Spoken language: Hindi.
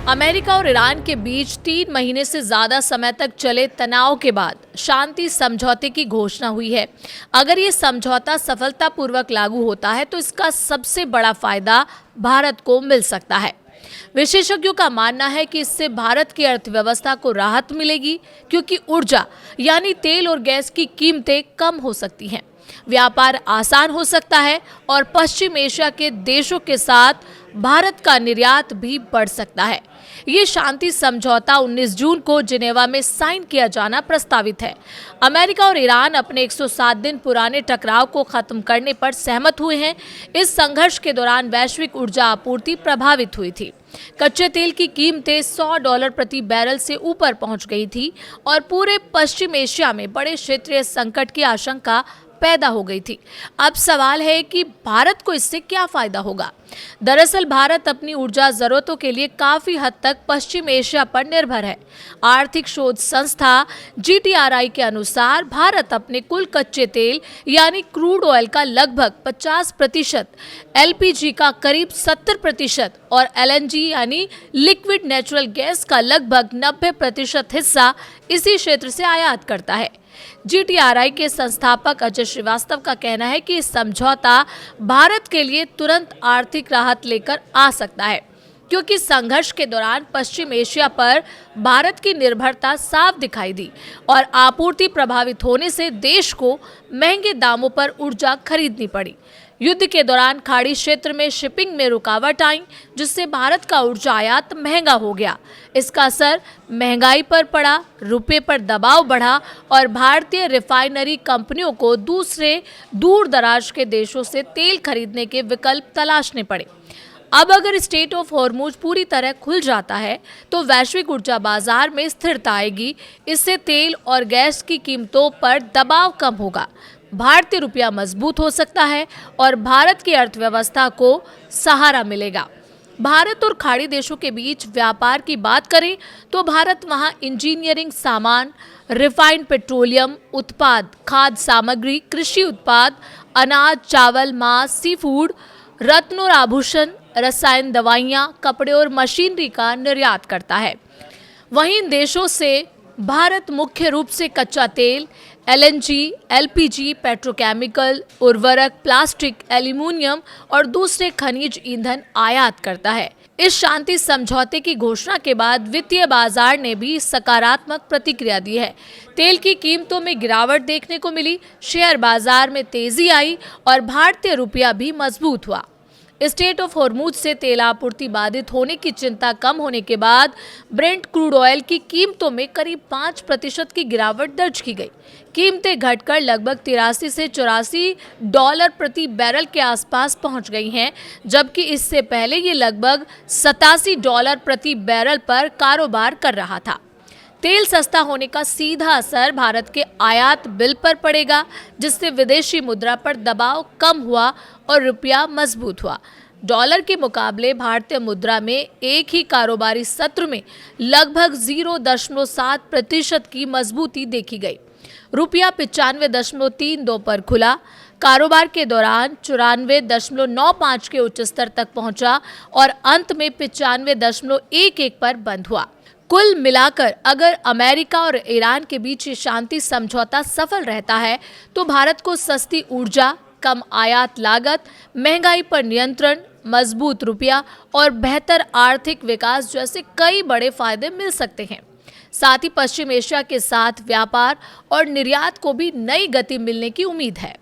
अमेरिका और ईरान के बीच 3 महीने से ज्यादा समय तक चले तनाव के बाद शांति समझौते की घोषणा हुई है। अगर ये समझौता सफलतापूर्वक लागू होता है तो इसका सबसे बड़ा फायदा भारत को मिल सकता है। विशेषज्ञों का मानना है कि इससे भारत की अर्थव्यवस्था को राहत मिलेगी, क्योंकि ऊर्जा यानी तेल और गैस की कीमतें कम हो सकती हैं, व्यापार आसान हो सकता है और पश्चिम एशिया के देशों के साथ भारत का निर्यात भी बढ़ सकता है। ये शांति समझौता 19 जून को जिनेवा में साइन किया जाना प्रस्तावित है। अमेरिका और ईरान अपने 107 दिन पुराने टकराव को खत्म करने पर सहमत हुए हैं। इस संघर्ष के दौरान वैश्विक ऊर्जा आपूर्ति प्रभावित हुई थी। कच्चे तेल की कीमतें $100 प्रति बैरल से ऊपर पहुंच गई थी और पूरे पश्चिम एशिया में बड़े क्षेत्रीय संकट की आशंका पैदा हो गई थी। अब सवाल है कि भारत को इससे क्या फायदा होगा। दरअसल भारत अपनी ऊर्जा जरूरतों के लिए काफी हद तक पश्चिम एशिया पर निर्भर है। आर्थिक शोध संस्था GTRI के अनुसार भारत अपने कुल कच्चे तेल यानी क्रूड ऑयल का लगभग 50%, LPG का करीब 70% और LNG यानी लिक्विड नेचुरल गैस का लगभग 90% हिस्सा इसी क्षेत्र से आयात करता है। GTRI के संस्थापक अजय श्रीवास्तव का कहना है कि समझौता भारत के लिए तुरंत आर्थिक राहत लेकर आ सकता है, क्योंकि संघर्ष के दौरान पश्चिम एशिया पर भारत की निर्भरता साफ दिखाई दी और आपूर्ति प्रभावित होने से देश को महंगे दामों पर ऊर्जा खरीदनी पड़ी। युद्ध के दौरान खाड़ी क्षेत्र में शिपिंग में रुकावट आई, जिससे भारत का ऊर्जा आयात महंगा हो गया। इसका असर महंगाई पर पड़ा, रुपए पर दबाव बढ़ा और भारतीय रिफाइनरी कंपनियों को दूसरे दूर दराज के देशों से तेल खरीदने के विकल्प तलाशने पड़े। अब अगर स्ट्रेट ऑफ हॉर्मुज पूरी तरह खुल जाता है तो वैश्विक ऊर्जा बाजार में स्थिरता आएगी। इससे तेल और गैस की कीमतों पर दबाव कम होगा, भारतीय रुपया मजबूत हो सकता है और भारत की अर्थव्यवस्था को सहारा मिलेगा। भारत और खाड़ी देशों के बीच व्यापार की बात करें तो भारत वहां इंजीनियरिंग सामान, रिफाइंड पेट्रोलियम उत्पाद, खाद्य सामग्री, कृषि उत्पाद, अनाज, चावल, मांस, सी फूड, रत्न और आभूषण, रसायन, दवाइयाँ, कपड़े और मशीनरी का निर्यात करता है। वहीं इन देशों से भारत मुख्य रूप से कच्चा तेल, LNG, LPG, पेट्रोकेमिकल, उर्वरक, प्लास्टिक, एल्यूमीनियम और दूसरे खनिज ईंधन आयात करता है। इस शांति समझौते की घोषणा के बाद वित्तीय बाजार ने भी सकारात्मक प्रतिक्रिया दी है। तेल की कीमतों में गिरावट देखने को मिली, शेयर बाजार में तेजी आई और भारतीय रुपया भी मजबूत हुआ। स्ट्रेट ऑफ हॉर्मुज से तेल आपूर्ति बाधित होने की चिंता कम होने के बाद ब्रेंट क्रूड ऑयल की कीमतों में करीब 5% की गिरावट दर्ज की गई। कीमतें घटकर लगभग 83 से $84 प्रति बैरल के आसपास पहुंच गई हैं, जबकि इससे पहले ये लगभग $87 प्रति बैरल पर कारोबार कर रहा था। तेल सस्ता होने का सीधा असर भारत के आयात बिल पर पड़ेगा, जिससे विदेशी मुद्रा पर दबाव कम हुआ और रुपया मजबूत हुआ। डॉलर के मुकाबले भारतीय मुद्रा में एक ही कारोबारी सत्र में लगभग 0.7% की मजबूती देखी गई। रुपया 95.32 पर खुला। कारोबार के दौरान 94.95 के उच्च स्तर तक पहुंचा और अंत में 95.11 पर बंद हुआ। कुल मिलाकर अगर अमेरिका और ईरान के बीच ये शांति समझौता सफल रहता है तो भारत को सस्ती ऊर्जा, कम आयात लागत, महंगाई पर नियंत्रण, मजबूत रुपया और बेहतर आर्थिक विकास जैसे कई बड़े फायदे मिल सकते हैं। साथ ही पश्चिम एशिया के साथ व्यापार और निर्यात को भी नई गति मिलने की उम्मीद है।